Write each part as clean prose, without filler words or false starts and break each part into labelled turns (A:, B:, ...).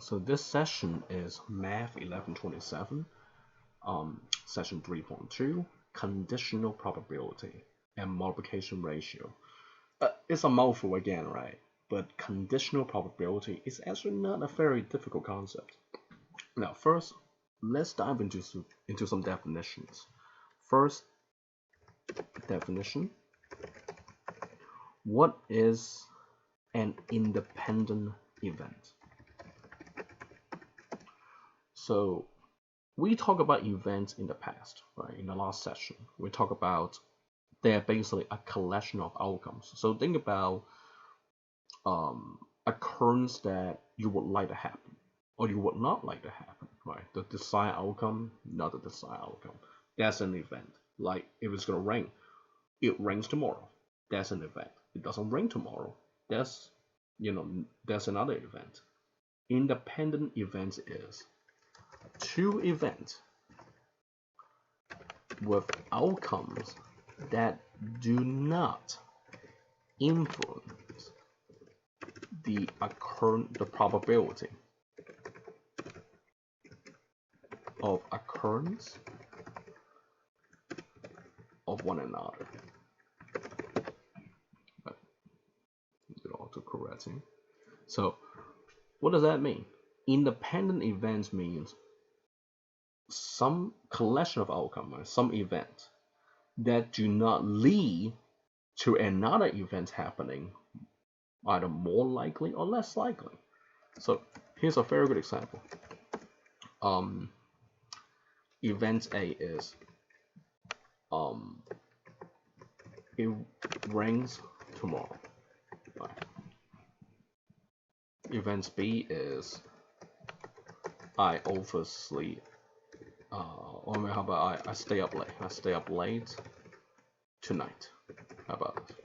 A: So this session is Math 1127, session 3.2, conditional probability and multiplication ratio. It's a mouthful again, right? But conditional probability is actually not a very difficult concept. Now, first, let's dive into some definitions. First, definition. What is an independent event? So we talk about events in the past, right? In the last session, we talk about they're basically a collection of outcomes. So think about occurrence that you would like to happen or you would not like to happen, right? The desired outcome, not the desired outcome. That's an event. Like if it's gonna rain, it rains tomorrow. That's an event. It doesn't rain tomorrow. That's that's another event. Independent events is two events with outcomes that do not influence the probability of occurrence of one another. Autocorrecting. So what does that mean? Independent events means some collection of outcomes, some event that do not lead to another event happening, either more likely or less likely. So here's a very good example. Event A is it rains tomorrow. Right. Event B is I oversleep. Or how about I stay up late? I stay up late tonight. How about it?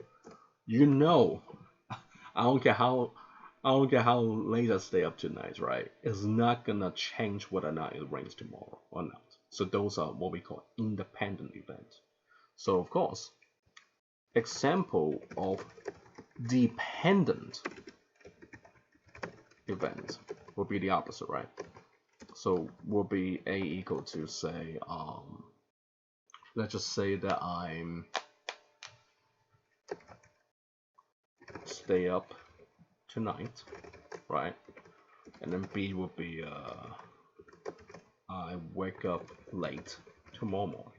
A: I don't care how late I stay up tonight, right? It's not gonna change whether or not it rains tomorrow or not. So those are what we call independent events. So of course, example of dependent event will be the opposite, right? So will be A equal to say, let's just say that I'm stay up tonight, right? And then B will be I wake up late tomorrow morning.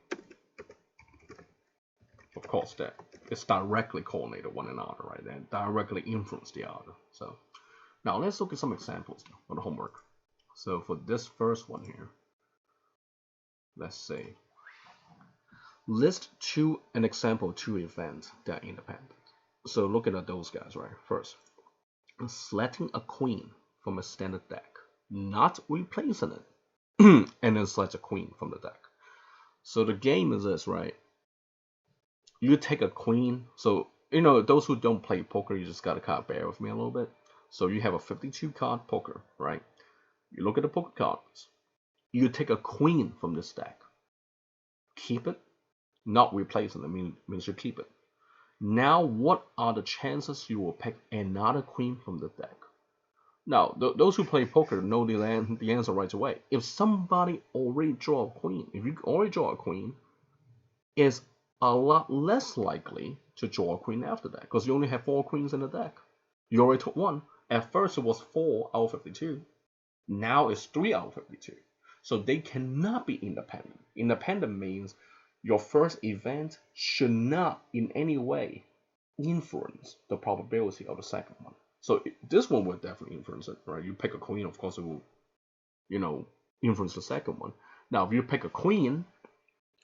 A: Of course, that it's directly correlated one another, right? They directly influence the other. So now let's look at some examples for the homework. So for this first one here, let's say list an example two events that are independent. So looking at those guys, right? First, selecting a queen from a standard deck, not replacing it, and then select a queen from the deck. So the game is this, right? You take a queen. So those who don't play poker, you just gotta kind of bear with me a little bit. So you have a 52 card poker, right? You look at the poker cards. You take a queen from this deck. Keep it, not replacing it means you keep it. Now, what are the chances you will pick another queen from the deck? Now, those who play poker know the answer right away. If somebody already draw a queen, if you already draw a queen, it's a lot less likely to draw a queen after that because you only have 4 queens in the deck. You already took one. At first, it was 4 out of 52. Now it's 3 out of 52. So they cannot be independent. Independent means your first event should not in any way influence the probability of the second one. So this one will definitely influence it, right? You pick a queen, of course it will, influence the second one. Now, if you pick a queen,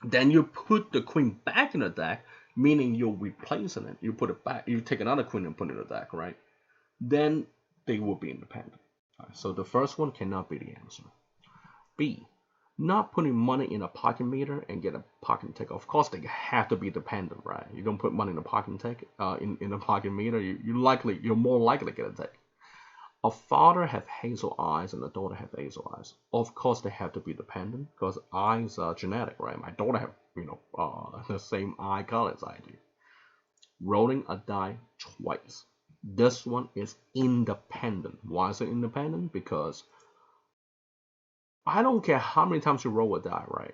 A: then you put the queen back in the deck, meaning you're replacing it. You put it back. You take another queen and put it in the deck, right? Then they will be independent. Right, so the first one cannot be the answer. B, not putting money in a parking meter and get a parking ticket. Of course, they have to be dependent, right? You don't put money in a parking ticket, in a parking meter, you're more likely to get a ticket. A father have hazel eyes and a daughter have hazel eyes. Of course, they have to be dependent because eyes are genetic, right? My daughter have the same eye color as I do. Rolling a die twice. This one is independent. Why is it independent? Because I don't care how many times you roll a die, right?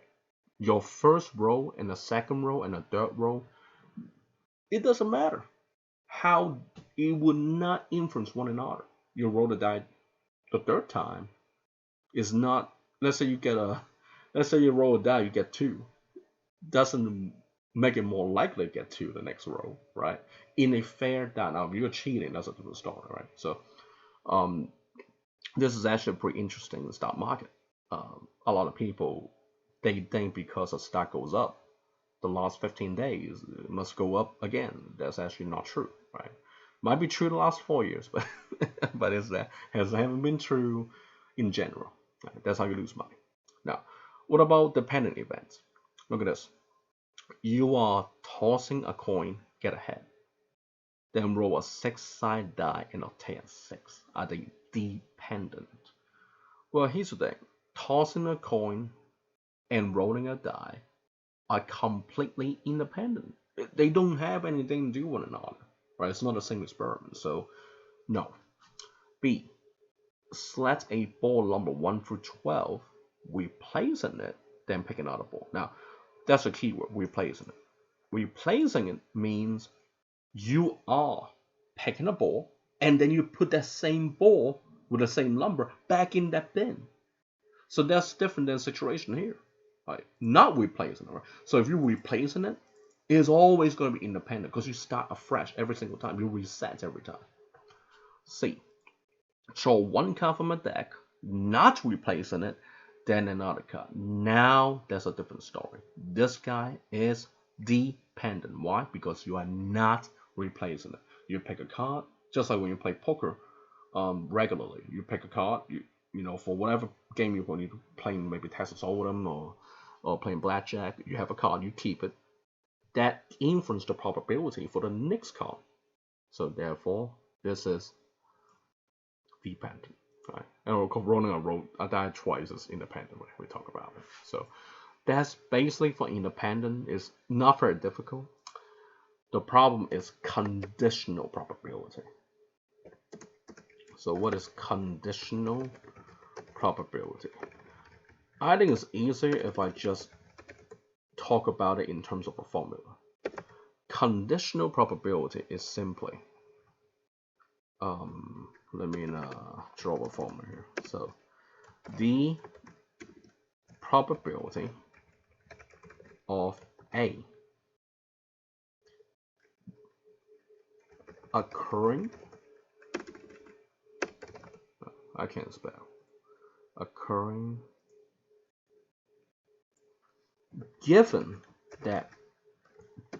A: Your first roll and the second roll and the third roll, it doesn't matter how it would not influence one another. You roll the die the third time is not. Let's say you get a. Let's say you roll a die, you get two. Doesn't make it more likely to get two the next roll, right? In a fair die, now if you're cheating, that's a different story, right? So, um, this is actually pretty interesting in the stock market. A lot of people they think because the stock goes up the last 15 days it must go up again. That's actually not true, right? Might be true the last 4 years, but but it's that hasn't been true in general. Right? That's how you lose money. Now, what about dependent events? Look at this. You are tossing a coin, get ahead, then roll a six-sided die and obtain six. Are they dependent? Well, here's the thing. Tossing a coin and rolling a die are completely independent. They don't have anything to do with one another, right? It's not the same experiment. So, no. B. Select a ball number 1 through 12, replacing it, then pick another ball. Now, that's a keyword, replacing it. Replacing it means you are picking a ball and then you put that same ball with the same number back in that bin. So that's different than the situation here. Right? Not replacing it. Right? So if you're replacing it, it's always going to be independent because you start afresh every single time. You reset every time. C. Draw one card from a deck, not replacing it, then another card. Now that's a different story. This guy is dependent. Why? Because you are not replacing it. You pick a card, just like when you play poker regularly. You pick a card, you know, for whatever game you're going to play, maybe Texas Hold'em or playing blackjack, you have a card, you keep it. That influences the probability for the next card. So therefore, this is dependent. Right? And rolling a die twice is independent when we talk about it. So that's basically for independent. It's not very difficult. The problem is conditional probability. So what is conditional probability? I think it's easier if I just talk about it in terms of a formula. Conditional probability is simply, let me draw a formula here. So the probability of A occurring, I can't spell, occurring given that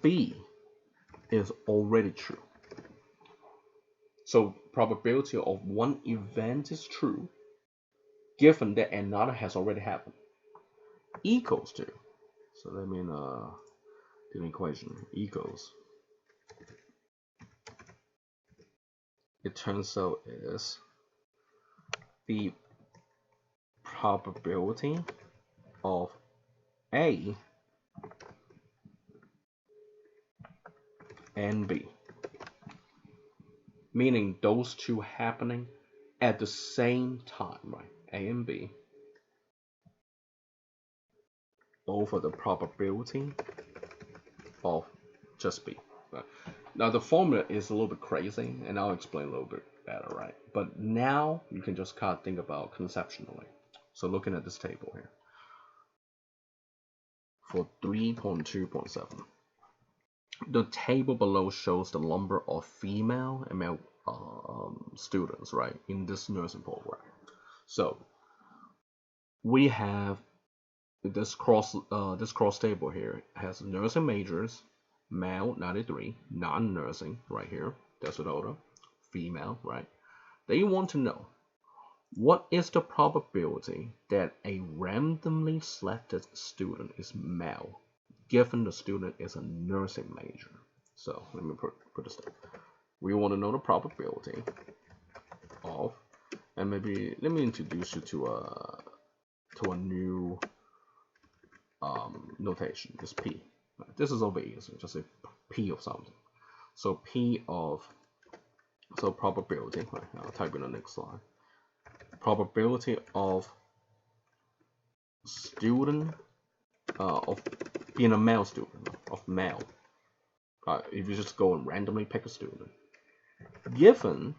A: B is already true. So probability of one event is true given that another has already happened equals to. So let me do an equation equals. It turns out is the probability of A and B, meaning those two happening at the same time, right? A and B over the probability of just B. Right? Now the formula is a little bit crazy, and I'll explain a little bit better, right? But now you can just kind of think about conceptually. So looking at this table here for 3.2.7. The table below shows the number of female and male students, right, in this nursing program. So we have this cross table here has nursing majors, male 93, non-nursing right here, that's what order, female, right? They want to know what is the probability that a randomly selected student is male given the student is a nursing major. So let me put this down. We want to know the probability of, and maybe let me introduce you to a new notation. This P. This is over easy. Just a P of something. So P of, so probability. Right, I'll type in the next line. Probability of student of being a male student of male. If you just go and randomly pick a student, given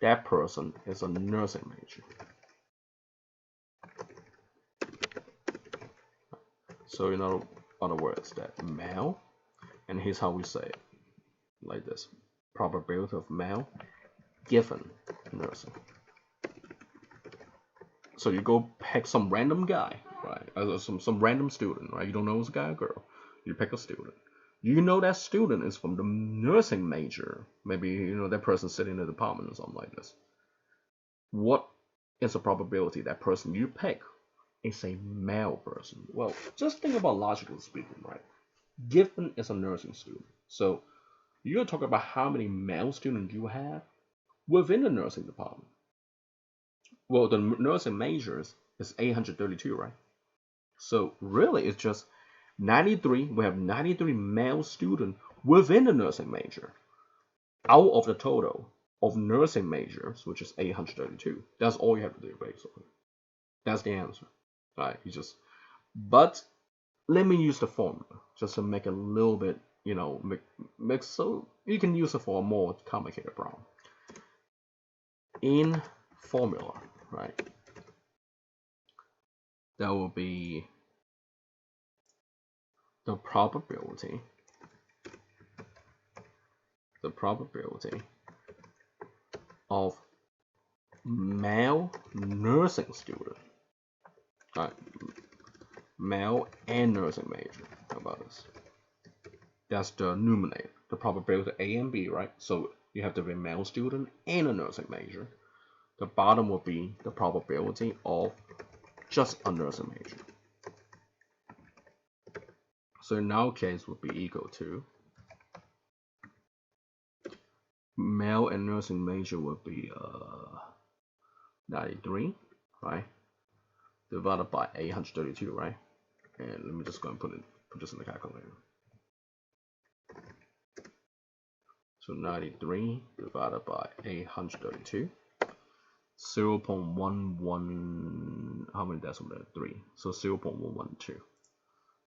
A: that person is a nursing major. So in other words, that male, and here's how we say it, like this: probability of male given nursing. So you go pick some random guy, right? Some random student, right? You don't know if it's a guy or girl. You pick a student. You know that student is from the nursing major. Maybe you know that person sitting in the department or something like this. What is the probability that person you pick is a male person? Well, just think about logically speaking, right? Given is a nursing student, so you're talking about how many male students you have within the nursing department. Well, the nursing majors is 832, right? So really, it's just 93. We have 93 male students within the nursing major out of the total of nursing majors, which is 832. That's all you have to do, basically. That's the answer. Right? But let me use the formula just to make it a little bit, make so you can use it for a more complicated problem. In formula, right? That will be the probability of male nursing student, right? Male and nursing major. How about this? That's the numerator, the probability of A and B, right? So you have to be a male student and a nursing major. The bottom will be the probability of just a nursing major. So in our case would be equal to male and nursing major would be 93, right? Divided by 832, right? And let me just go and put this in the calculator. So 93 divided by 832, 0.11, how many decimals there? 3. So 0.112.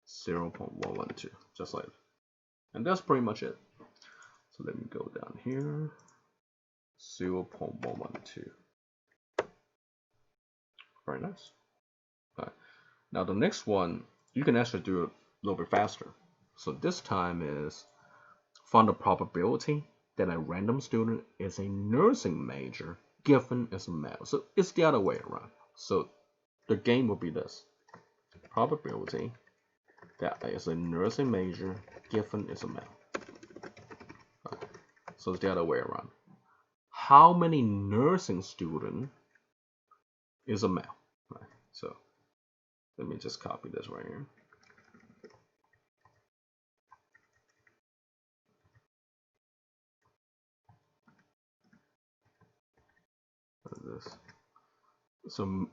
A: 0.112, just like that. And that's pretty much it. So let me go down here. 0.112. Very nice. All right. Now the next one, you can actually do it a little bit faster. So this time is find the probability that a random student is a nursing major given is a male. So it's the other way around. So the game will be this: probability that is a nursing major given is a male. Right. So it's the other way around. How many nursing student is a male? Right. So let me just copy this right here. This. So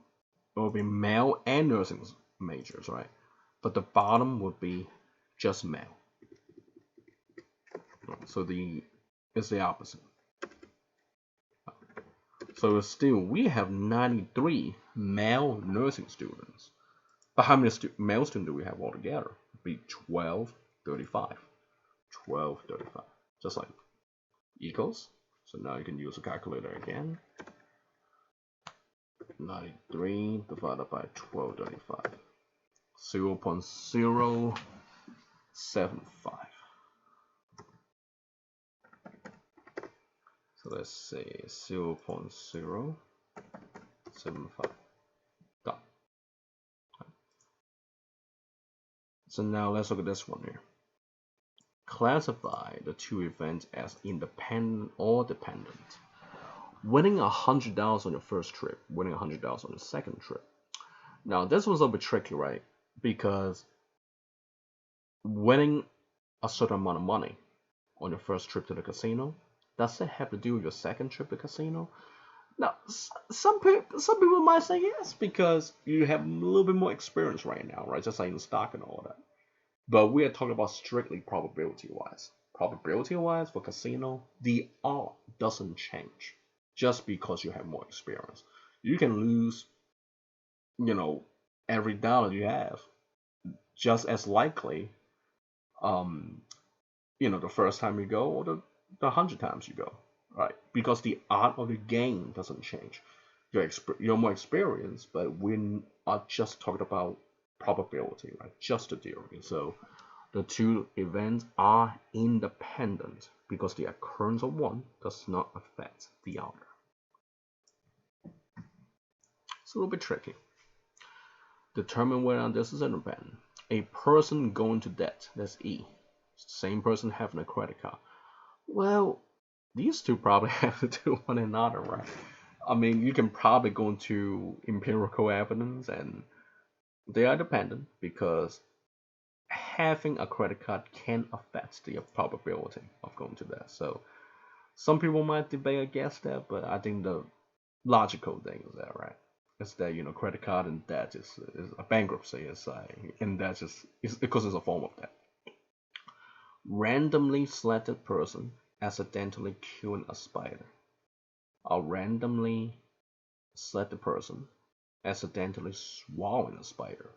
A: it will be male and nursing majors, right? But the bottom would be just male. So it's the opposite. So still, we have 93 male nursing students. But how many male students do we have altogether? It'd be 1235. 1235. Just like equals. So now you can use a calculator again. 93 divided by 1235. 0.075. So let's say 0.075. Done. So now let's look at this one here. Classify the two events as independent or dependent. Winning $100 on your first trip, winning $100 on your second trip. Now this one's a bit tricky, right? Because winning a certain amount of money on your first trip to the casino, does it have to do with your second trip to the casino? Now, some people might say yes, because you have a little bit more experience right now, right? Just like in stock and all that. But we are talking about strictly probability-wise. Probability-wise for casino, the odds doesn't change just because you have more experience. You can lose, every dollar you have, just as likely, um, the first time you go or the 100 times you go, right? Because the art of the game doesn't change. You're more experienced, but we are just talking about probability, right? Just the theory. So the two events are independent because the occurrence of one does not affect the other. It's a little bit tricky. Determine whether this is independent. A person going to debt, that's E. Same person having a credit card. Well, these two probably have to do one another, right? I mean, you can probably go into empirical evidence and they are dependent because having a credit card can affect the probability of going to debt. So some people might debate against that, but I think the logical thing is that, right? Is that credit card and debt is a bankruptcy is and that's just is because it's a form of debt. Randomly selected person accidentally killing a spider. A randomly selected person accidentally swallowing a spider.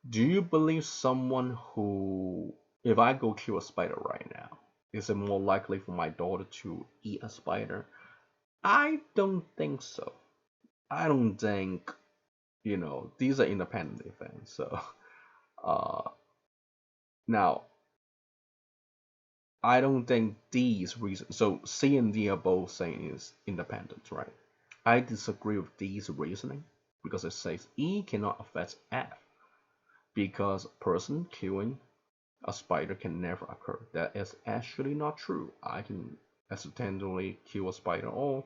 A: Do you believe someone who, if I go kill a spider right now, is it more likely for my daughter to eat a spider? I don't think so. I don't think, these are independent events. So, uh, now, I don't think these reasons, so C and D are both saying is independent, right? I disagree with D's reasoning because it says E cannot affect F because person killing a spider can never occur. That is actually not true. I can accidentally kill a spider or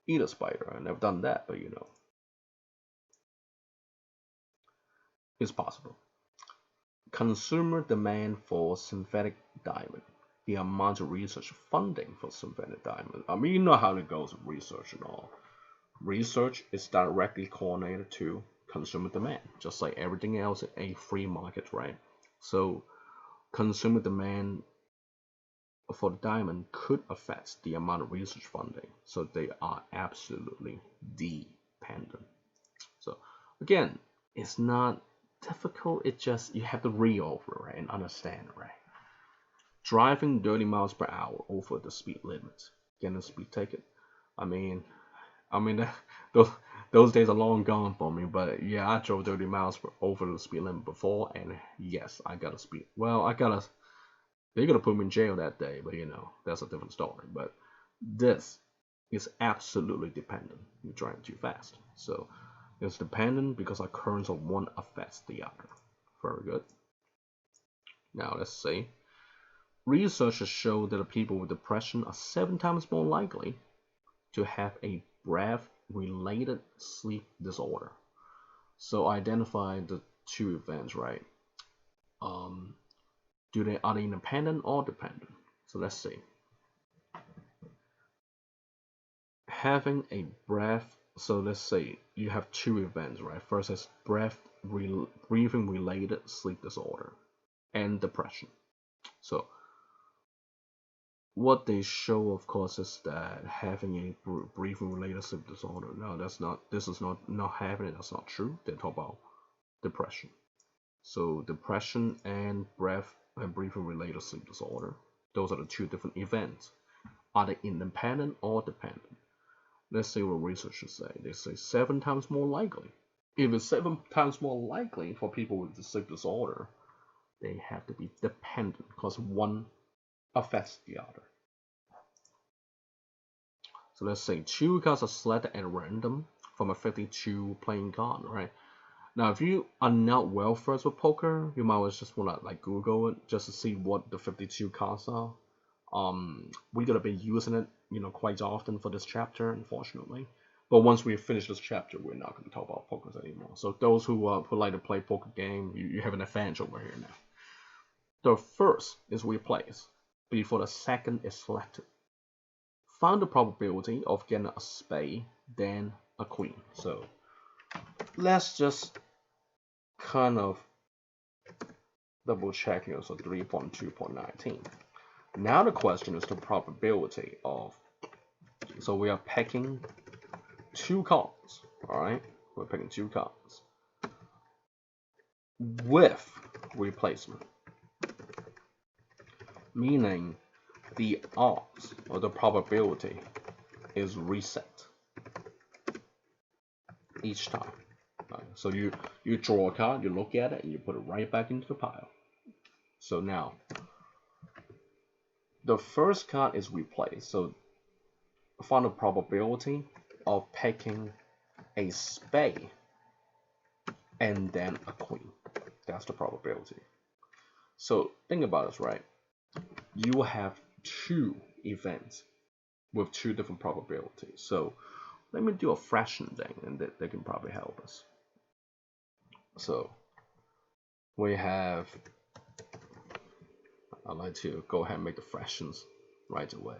A: eat a spider. I've never done that, but it's possible. Consumer demand for synthetic diamond. The amount of research funding for synthetic diamond. I mean, you know how it goes with research and all. Research is directly correlated to consumer demand, just like everything else in a free market, right? So consumer demand for the diamond could affect the amount of research funding. So they are absolutely dependent. So again, it's not difficult. It just you have to read over, right, and understand, right? Driving 30 miles per hour over the speed limit, getting a speed ticket. I mean, I mean, those those days are long gone for me. But yeah, I drove 30 miles over the speed limit before, and yes, I got a speed. Well, I got a. They're gonna put me in jail that day, but that's a different story. But this is absolutely dependent. You're driving too fast, so it's dependent because occurrence of one affects the other. Very good. Now let's see. Researchers show that people with depression are 7 times more likely to have a breath-related sleep disorder. So identify the two events, right? Um, are they independent or dependent? So let's see. Having a breath. So let's say you have two events, right? First is breathing related sleep disorder and depression. So what they show, of course, is that having a breathing related sleep disorder. No, that's not. This is not having it. That's not true. They talk about depression. So depression and breath and breathing related sleep disorder. Those are the two different events. Are they independent or dependent? Let's see what researchers say. They say 7 times more likely. If it's 7 times more likely for people with the sleep disorder, they have to be dependent because one affects the other. So let's say 2 cards are selected at random from a 52 playing card, right? Now, if you are not well versed with poker, you might just want to like Google it just to see what the 52 cards are. We're gonna be using it, quite often for this chapter, unfortunately. But once we finish this chapter, we're not going to talk about pokers anymore. So those who like to play poker game, you have an advantage over here now. The first is replaced before the second is selected. Find the probability of getting a spade, then a queen. So let's just kind of double check here. So 3.2.19. Now the question is the probability of. So we are picking 2 cards. All right, we're picking 2 cards. with replacement, meaning the odds or the probability is reset each time. Right? So you draw a card, you look at it, and you put it right back into the pile. So now the first card is replaced. So find the probability of picking a spade and then a queen. That's the probability. So think about this, right? You have two events with two different probabilities. So let me do a fraction thing, and that can probably help us. So we have, I like to go ahead and make the fractions right away.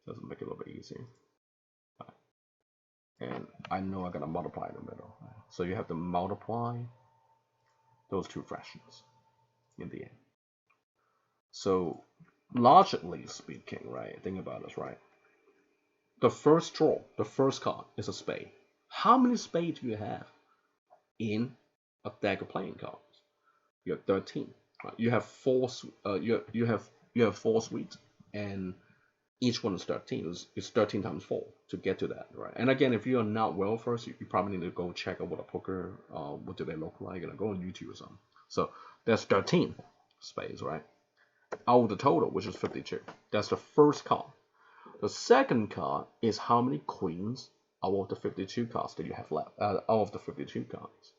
A: Doesn't make it a little bit easier. Right. And I know I gotta multiply in the middle. Right? So you have to multiply those two fractions in the end. So logically speaking, right? Think about this, right? The first draw, the first card is a spade. How many spades do you have in a deck of playing cards? You have 13. Right? You have four. You have four suites, and each one is 13. It's 13 times 4 to get to that, right? And again, if you are not well versed, you probably need to go check out what a poker, what do they look like, and go on YouTube or something. So that's 13 spades, right? Out of the total, which is 52. That's the first card. The second card is how many queens out of the 52 cards that you have left. Out of the 52 cards.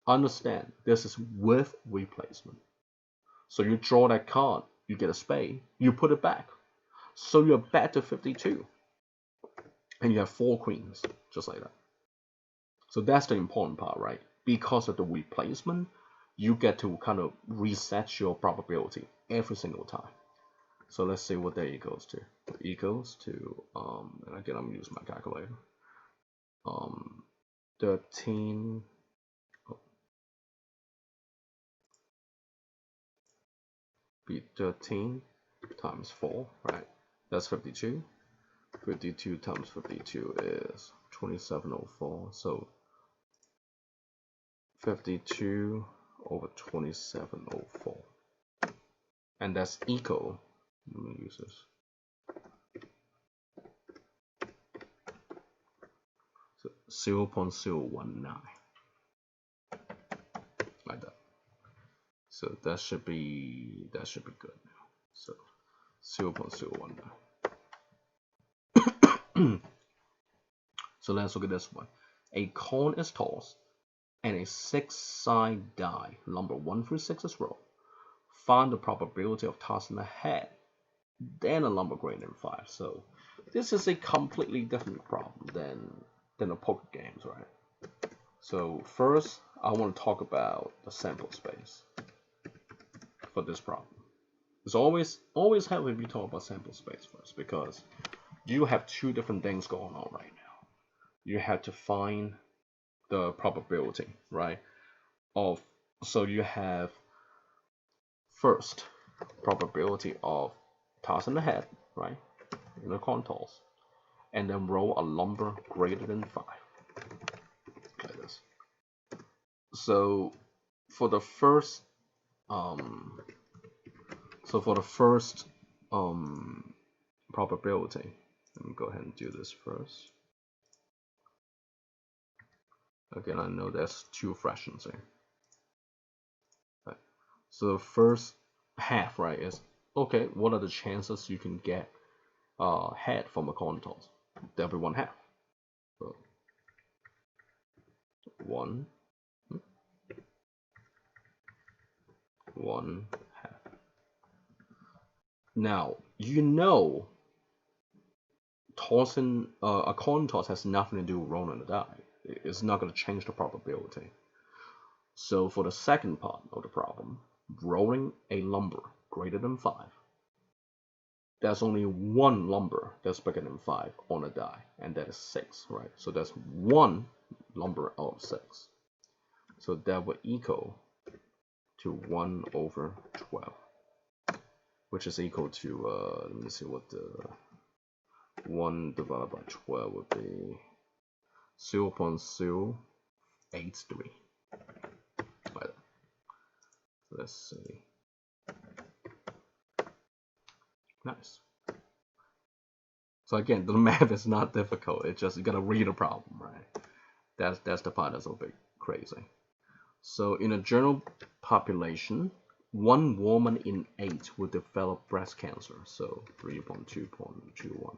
A: Understand, this is with replacement. So you draw that card, you get a spade, you put it back. So you're back to 52. And you have 4 queens, just like that. So that's the important part, right? Because of the replacement, you get to kind of reset your probability every single time. So let's see what that equals to. It equals to, and again, I'm using my calculator. 13. Be 13 times 4, right? That's 52. 52 times 52 is 2704. So 52 over 2704. And that's equal. Let me use this. So 0.019. Like that. So that should be good now. So 0.019. So let's look at this one. A coin is tossed and a 6-side die, number 1 through 6 is rolled. Find the probability of tossing a head, then a number greater than 5. So this is a completely different problem than the poker games, right? So first, I want to talk about the sample space for this problem. It's always helpful if you talk about sample space first, because you have two different things going on right now. You have to find the probability, right? So you have first probability of tossing the head, right, in a coin toss, and then roll a number greater than 5, like this. So for the first probability, let me go ahead and do this first. Again, I know there's 2 fractions here. Right. So the first half, right, is okay. What are the chances you can get head from a coin toss? There'll be 1/2. So 1/2. Now you know tossing a coin toss has nothing to do with rolling the die. It's not going to change the probability. So for the second part of the problem, rolling a number greater than 5, there's only one number that's bigger than 5 on a die, and that is 6, right? So that's one number of 6. So that would equal to 1/12, which is equal to, let me see what the 1 divided by 12 would be, 0.083. by that. Let's see. Nice. So again, the math is not difficult. It's just you gotta read the problem, right? That's the part that's a bit crazy. So in a general population, 1 woman in 8 will develop breast cancer. So 3.2.21.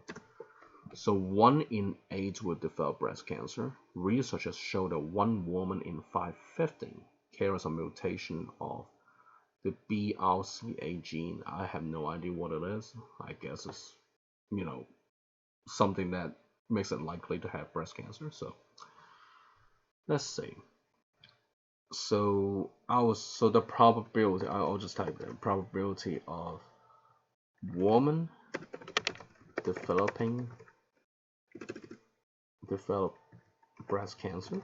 A: So 1 in 8 will develop breast cancer. Researchers show that 1 woman in 550 carries a mutation of the BRCA gene. I have no idea what it is. I guess it's, something that makes it likely to have breast cancer. So let's see. So the probability, I'll just type in probability of woman develop breast cancer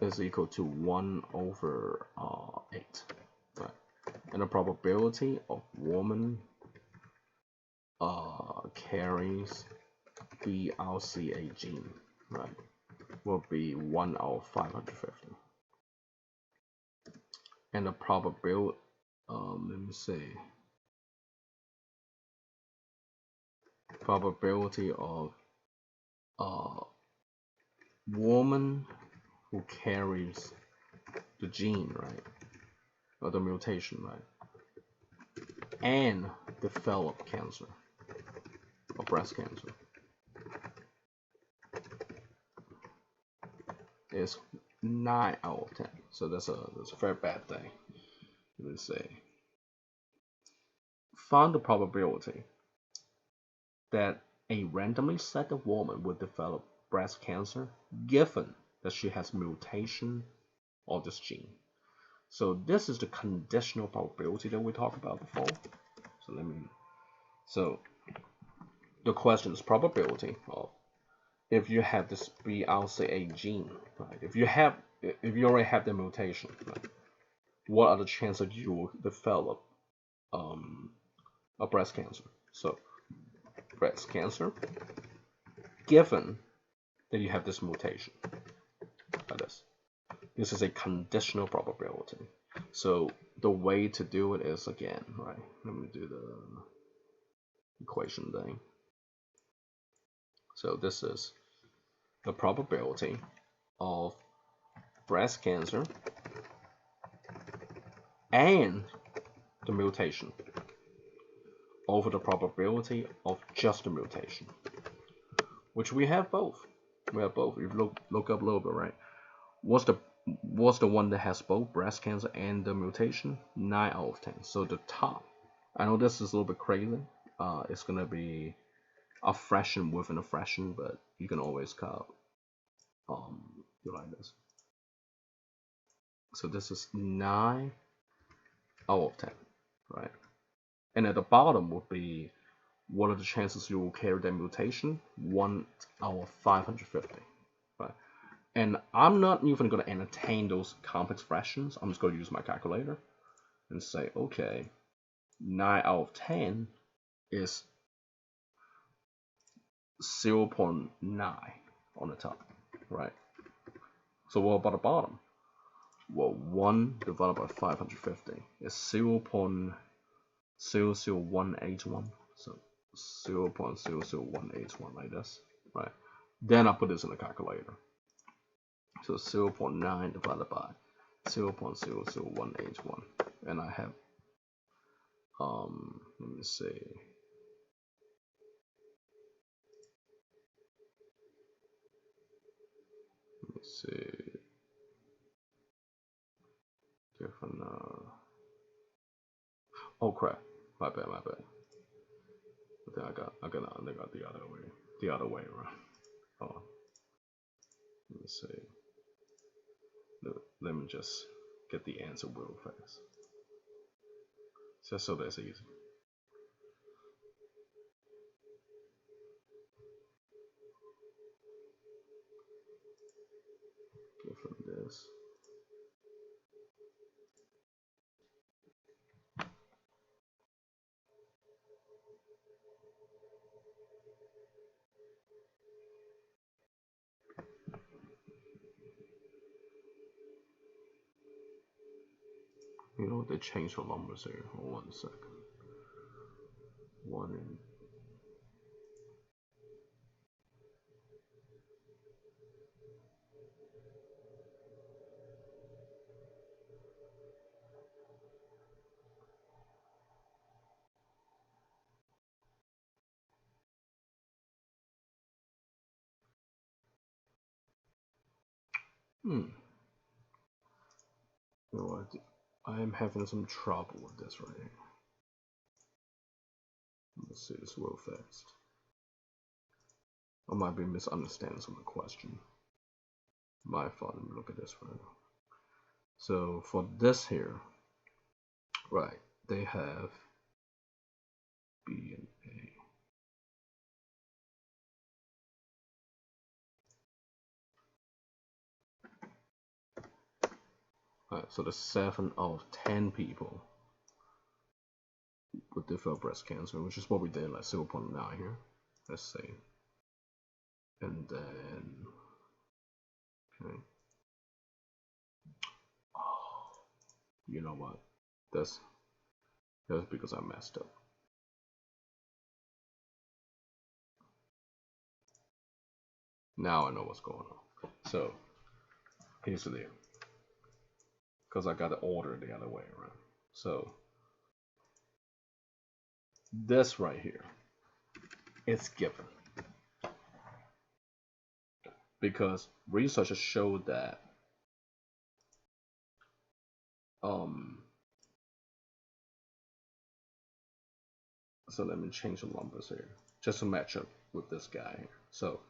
A: is equal to 1/8, right? And the probability of woman carries the BRCA gene, right, will be 1/550. And the probability, let me see, probability of woman who carries the gene, right, or the mutation, right, and develop cancer or breast cancer is 9/10. So that's a very bad thing. Let me say, found the probability that a randomly selected woman would develop breast cancer given that she has mutation of this gene. So this is the conditional probability that we talked about before. So the question is probability of, if you have this BRCA gene, right? If you already have the mutation, right? What are the chances you will develop a breast cancer? So breast cancer, given that you have this mutation, like this. This is a conditional probability. So the way to do it is, again, right? Let me do the equation thing. So this is the probability of breast cancer and the mutation over the probability of just the mutation, which we have both. We have both. If you look up a little bit, right? What's the one that has both breast cancer and the mutation? 9/10. So the top, I know this is a little bit crazy. It's gonna be a fraction within a fraction, but you can always do like this. So this is 9/10, right? And at the bottom would be, what are the chances you will carry that mutation? 1/550, right? And I'm not even going to entertain those complex fractions. I'm just going to use my calculator and say, okay, 9/10 is 0.9 on the top, right? So what about the bottom? Well, 1 divided by 550 is 0.00181. So 0.00181, like this, right? Then I put this in the calculator. So 0.9 divided by 0.00181, and I have, let me see, different, oh crap, my bad. I think I got the other way around. Hold on. Let me see. Let me just get the answer real fast, just so that's easy. Get from this. You know, they changed the numbers here. Hold on a second. One in. You know what? I am having some trouble with this right here. Let's see this real fast. I might be misunderstanding some of the question. My fault. Let me look at this right now. So for this here, right, they have B and A. Alright, so the 7 out of 10 people would develop breast cancer, which is what we did, like 0.9 here. Let's say. And then, okay. Oh, you know what? That's because I messed up. Now I know what's going on. So, here's the deal. Because I got the order the other way around. So, this right here, it's given. Because researchers showed that so let me change the numbers here just to match up with this guy here. So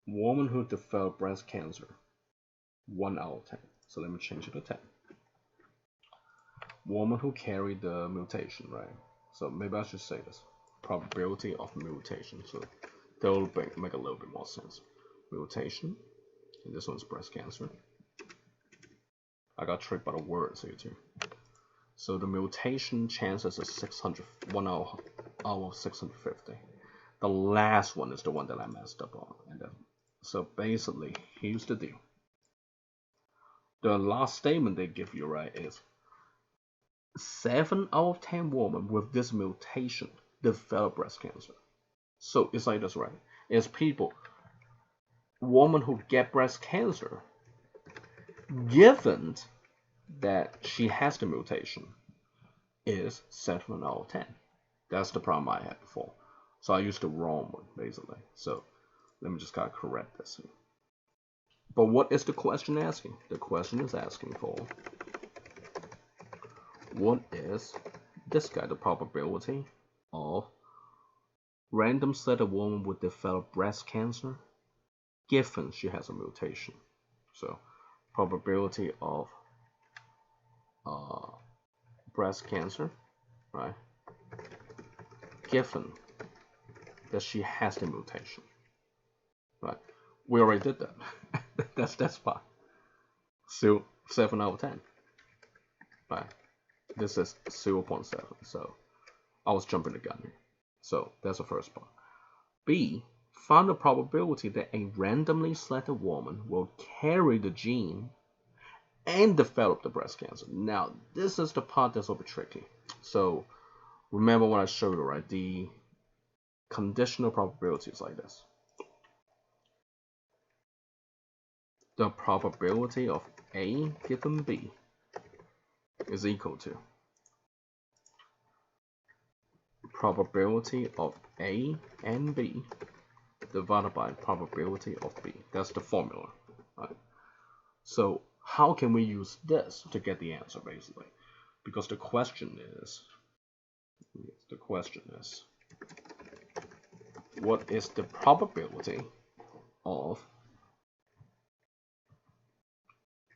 A: woman who developed breast cancer, 1 out of 10. So let me change it to 10. Woman who carried the mutation, right? So maybe I should say this. Probability of mutation. So that will make a little bit more sense. Mutation. And this one's breast cancer. I got tricked by the words here too. So the mutation chances is 1 out of 650. The last one is the one that I messed up on. And then, so basically, here's the deal. The last statement they give you, right, is 7 out of 10 women with this mutation develop breast cancer. So it's like this, right? It's people, women who get breast cancer, given that she has the mutation, is 7 out of 10. That's the problem I had before. So I used the wrong one, basically. So let me just kind of correct this here. But what is the question asking? The question is asking for what is this guy, the probability of random set of women would develop breast cancer given she has a mutation. So probability of breast cancer, right? Given that she has the mutation, right? We already did that. that's fine. So 7 out of 10, right? This is 0.7. So I was jumping the gun here. So that's the first part. B, find the probability that a randomly selected woman will carry the gene and develop the breast cancer. Now, this is the part that's a bit tricky. So remember what I showed you, right? The conditional probability is like this. The probability of A given B is equal to probability of A and B divided by probability of B. That's the formula, right? So how can we use this to get the answer, basically? Because the question is, what is the probability of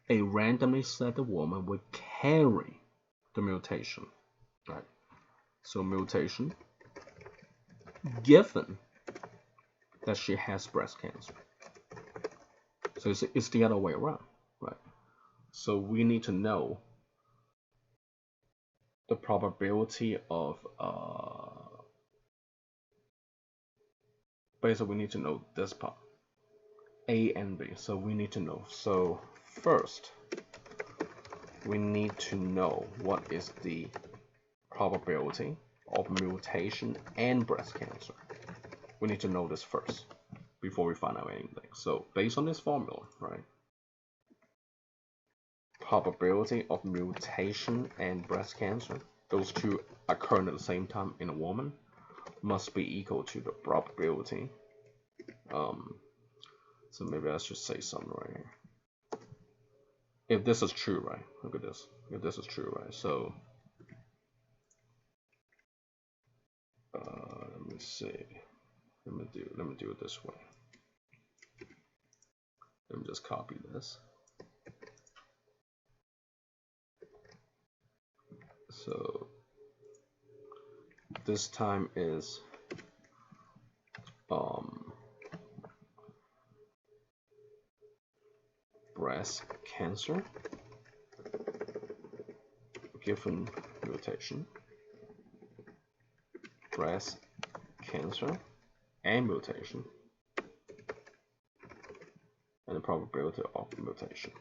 A: a randomly selected woman would carry the mutation, right? So mutation given that she has breast cancer. So it's the other way around, right? So we need to know the probability of basically we need to know this part, A and B. So we need to know. So first, we need to know what is the probability of mutation and breast cancer. We need to know this first before we find out anything. So based on this formula, right? Probability of mutation and breast cancer, those two occurring at the same time in a woman, must be equal to the probability. So maybe I should say something right here. If this is true, right? Look at this. If this is true, right? So let me see. Let me do it this way. Let me just copy this. So this time is breast cancer given mutation, breast cancer and mutation, and the probability of mutation,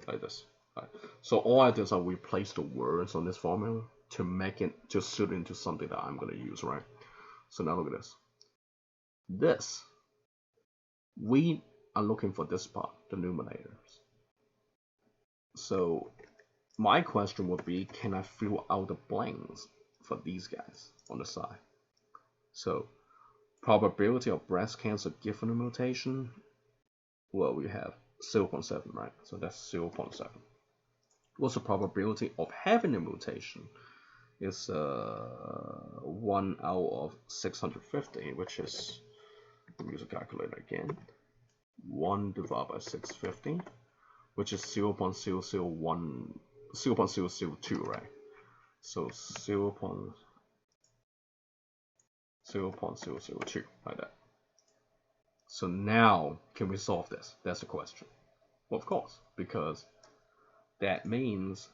A: like this. Right. So all I did is I replace the words on this formula to make it to suit into something that I'm going to use, right? So now look at this. This, we are looking for this part, the numerators. So my question would be, can I fill out the blanks for these guys on the side? So probability of breast cancer given a mutation, well, we have 0.7, right? So that's 0.7. What's the probability of having a mutation? Is 1 out of 650, which is, let me use a calculator again, 1 divided by 650, which is 0.002, right? So 0.002, like that. So now, can we solve this? That's the question. Well, of course, because that means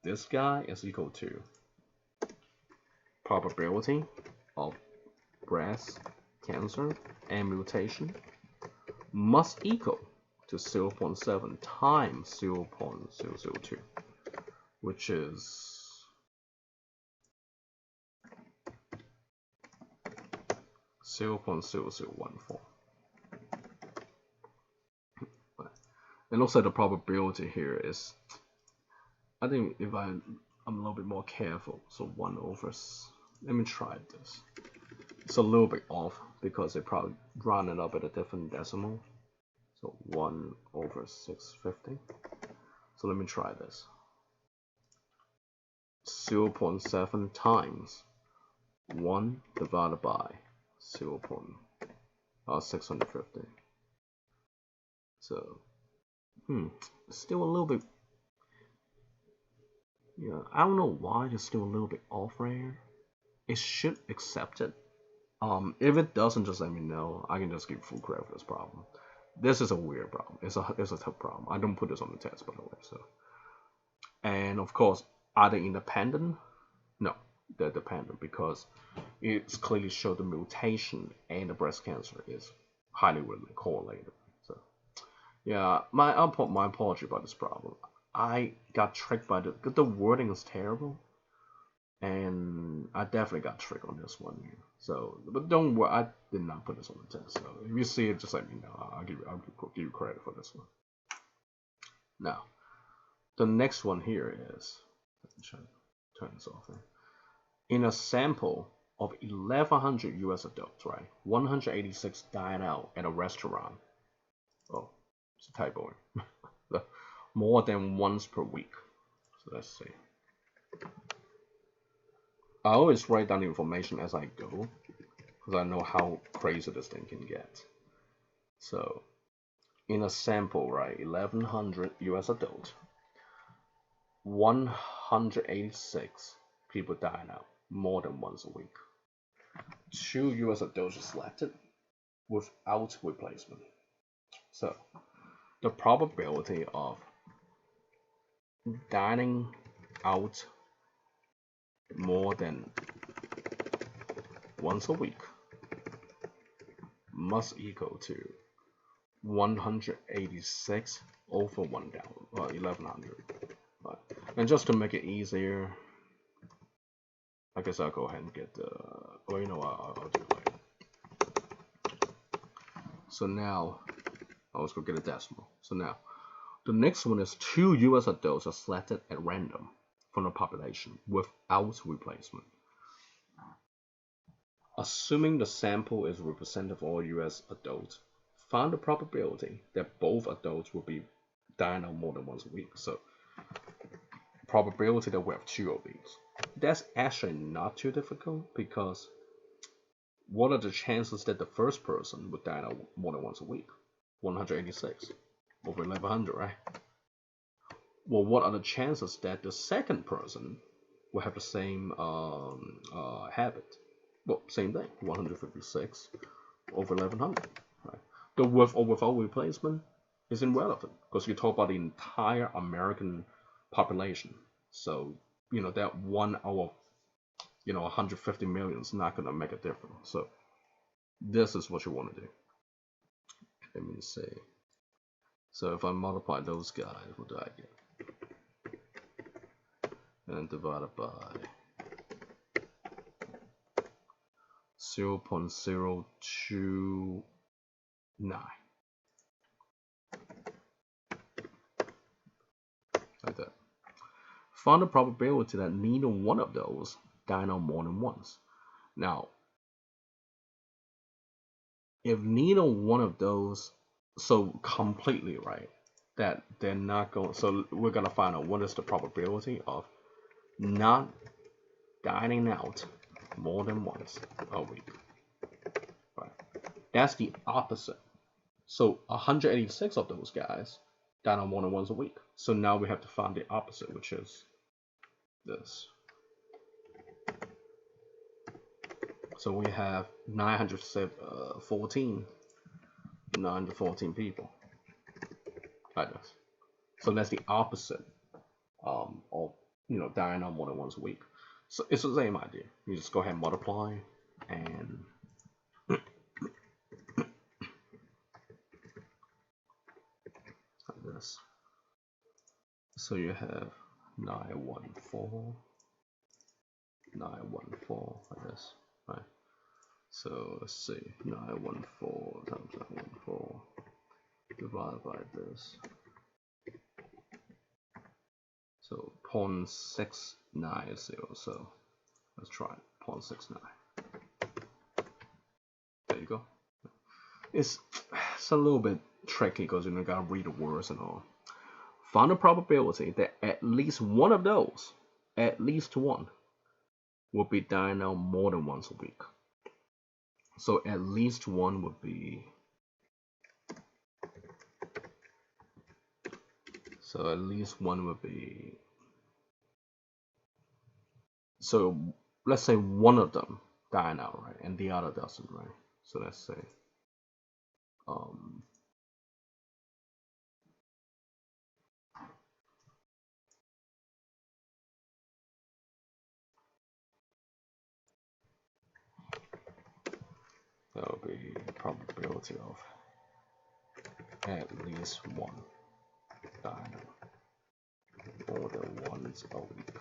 A: this guy is equal to probability of breast cancer and mutation must equal to 0.7 times 0.002, which is 0.0014. And also the probability here is, I think if I'm a little bit more careful, so 1 over, let me try this. It's a little bit off because they probably run it up at a different decimal. So 1 over 650. So let me try this. 0.7 times 1 divided by 0.650. So, still a little bit, yeah, I don't know why it's still a little bit off right here. It should accept it. If it doesn't, just let me know. I can just give full credit for this problem. This is a weird problem. It's a tough problem. I don't put this on the test, by the way. So, and of course, are they independent? No, they're dependent because it's clearly shown the mutation and the breast cancer is highly correlated. So, yeah, my apology about this problem. I got tricked by the wording is terrible. And I definitely got tricked on this one here. So, but don't worry, I did not put this on the test. So if you see it, just let me know. I'll give you credit for this one. Now, the next one here is, let me turn this off here. In a sample of 1,100 U.S. adults, right, 186 died out at a restaurant. Oh, it's a typo. More than once per week. So let's see. I always write down the information as I go, because I know how crazy this thing can get. So, in a sample, right, 1,100 U.S. adults, 186 people died out more than once a week. 2 U.S. adults are selected without replacement. So, the probability of dining out more than once a week must equal to 186 over 1,100. Right. And just to make it easier, I guess I'll go ahead and get the. Well, you know what? I'll do it later. So now, let's go get a decimal. So now, the next one is 2 U.S. adults are selected at random from the population without replacement. Assuming the sample is representative of all U.S. adults, find the probability that both adults will be dying out more than once a week. So, probability that we have 2 of these. That's actually not too difficult because what are the chances that the first person would die out more than once a week? 186 over 1100, right? Well, what are the chances that the second person will have the same habit? Well, same thing, 156 over 1100, right? The with or without replacement is irrelevant because you talk about the entire American population. So, that 1 out of 150 million is not going to make a difference. So this is what you want to do. Let me see. So if I multiply those guys, what do I get? And divided by 0.029. Like that. Find the probability that neither one of those die out more than once. Now, if neither one of those, so completely right, that they're not going, so we're going to find out what is the probability of not dining out more than once a week. Right. That's the opposite. So 186 of those guys dine out more than once a week. So now we have to find the opposite, which is this. So we have 914 people. Like this. So that's the opposite of dying out more than once a week. So it's the same idea. You just go ahead and multiply and like this. So you have 914 like this, right? So let's see, 914 times 914 divided by this. So 0.690. So let's try it. 0.69. There you go. It's a little bit tricky because you gotta read the words and all. Find a probability that at least one of those, at least one, will be dying out more than once a week. So at least one would be. So at least one would be. So let's say one of them dying out, right, and the other doesn't, right? So let's say. That would be probability of at least one dying out more than once a week.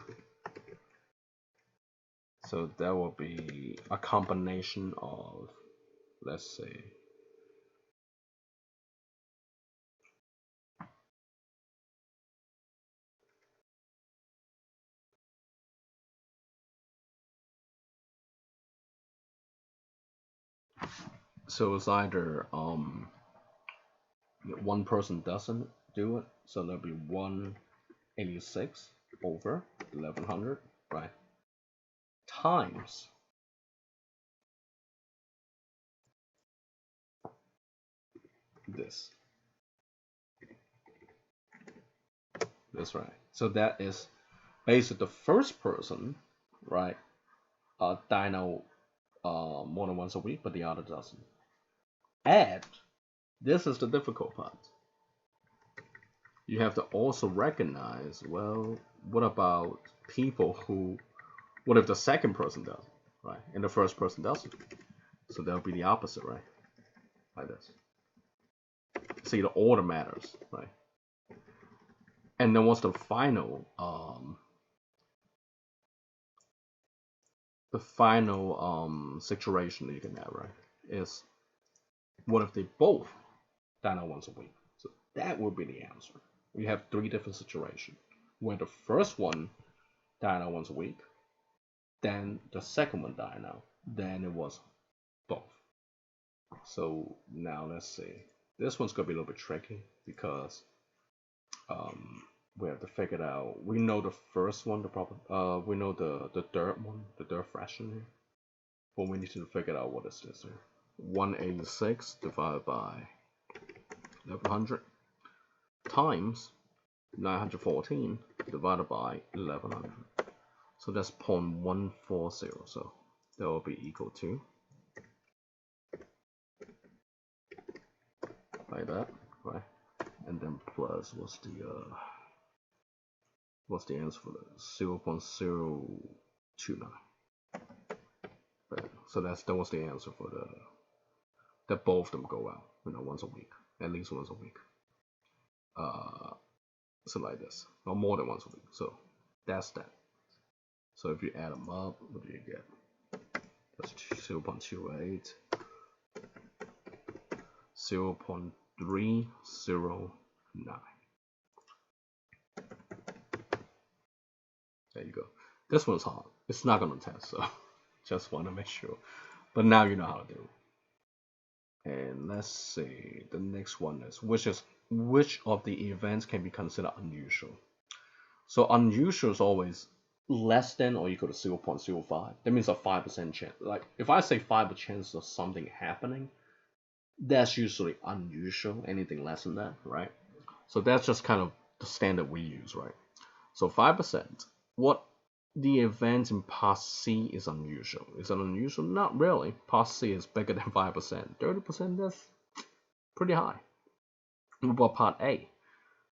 A: So that will be a combination of, let's say, so it's either one person doesn't do it, so there'll be 186 over 1100, right? Times this. That's right. So that is basically the first person, right? Dying out more than once a week, but the other doesn't. And this is the difficult part. You have to also recognize, well, what about people who, what if the second person doesn't, right? And the first person doesn't? So that'll be the opposite, right? Like this. See, the order matters, right? And then what's the final situation that you can have, right? Is what if they both dine out once a week? So that would be the answer. We have three different situations where the first one dine out once a week, then the second one dine out, then it was both. So now let's see. This one's gonna be a little bit tricky because we have to figure it out. We know the first one, we know the third one, the third fraction here, but we need to figure out what is this here. 186 divided by 1100 times 914 divided by 1100. So that's 0.140. So that will be equal to, like that, right? And then plus what's the answer for that? 0.029. Right. So that was the answer for that both of them go out, once a week, at least once a week. So like this, or more than once a week. So that's that. So if you add them up, what do you get? That's 0.28, 0.309. There you go. This one's hard. It's not gonna test, so just want to make sure. But now you know how to do it. And let's see. The next one is which of the events can be considered unusual? So unusual is always less than or equal to 0.05. That means a 5% chance. Like if I say 5% chance of something happening, that's usually unusual. Anything less than that, right? So that's just kind of the standard we use, right? So 5%. What the event in part C is unusual. Is it unusual? Not really. Part C is bigger than 5%. 30%, that's pretty high. What about part A?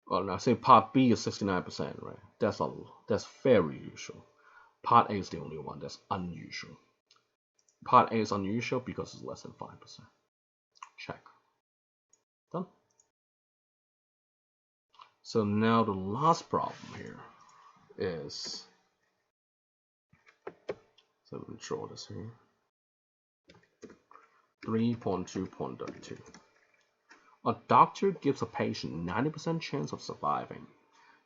A: Well, now say part B is 69%, right? That's very usual. Part A is the only one that's unusual. Part A is unusual because it's less than 5%. Check. Done. So now the last problem here is, so let me draw this here. 3.2.32. A doctor gives a patient 90% chance of surviving.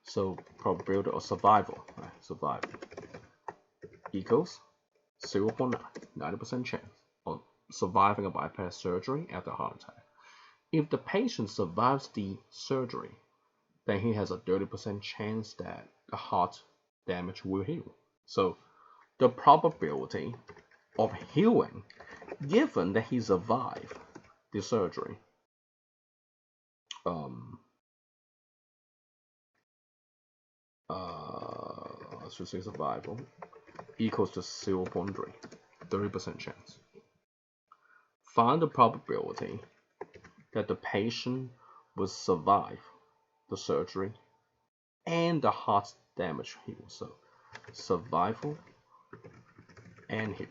A: So probability of survival, right? Survival equals 0.9, 90% chance of surviving a bypass surgery after a heart attack. If the patient survives the surgery, then he has a 30% chance that the heart damage will heal. So the probability of healing, given that he survived the surgery, I should say survival, equals to 0.3, 30% chance. Find the probability that the patient will survive the surgery and the heart damage heal. So survival and heal.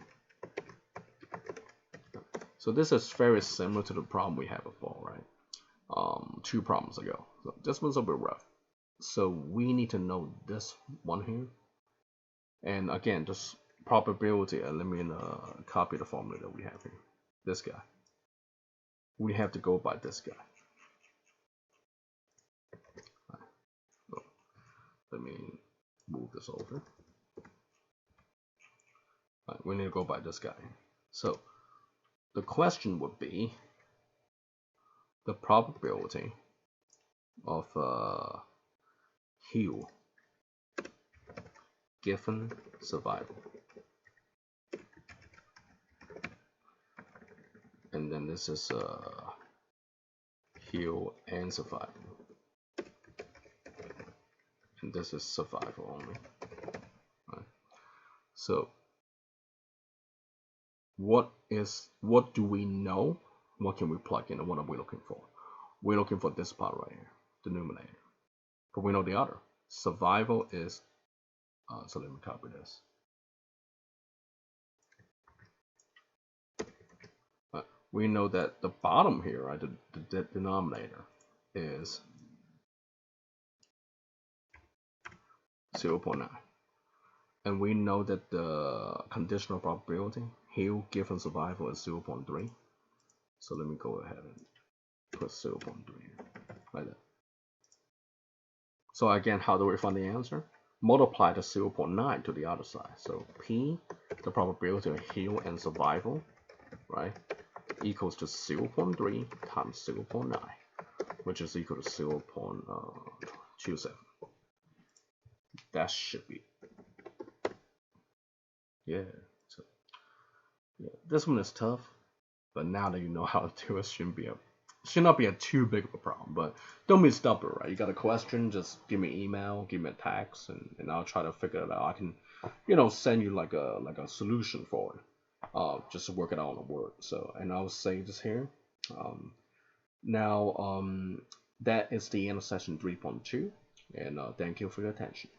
A: So this is very similar to the problem we had before, right? 2 problems ago. So this one's a bit rough. So we need to know this one here. And again, this probability, let me copy the formula that we have here. This guy. We have to go by this guy. Right. So let me move this over. Right, we need to go by this guy. So the question would be the probability of heal given survival. And then this is heal and survival. And this is survival only. Right. So what do we know? What can we plug in and what are we looking for? We're looking for this part right here, the numerator. But we know the other. Survival is, so let me copy this. We know that the bottom here, right, the denominator is 0.9. And we know that the conditional probability, heal given survival, is 0.3. So let me go ahead and put 0.3 like that. So again, how do we find the answer? Multiply the 0.9 to the other side. So P, the probability of heal and survival, right, equals to 0.3 times 0.9, which is equal to 0.27. That should be. Yeah. So yeah, this one is tough, but now that you know how to do it, should not be a too big of a problem. But don't be stubborn, right? You got a question, just give me an email, give me a text, and I'll try to figure it out. I can, send you like a solution for it. Just to work it out on the Word. So, and I'll save this here. Now, that is the end of session 3.2, and thank you for your attention.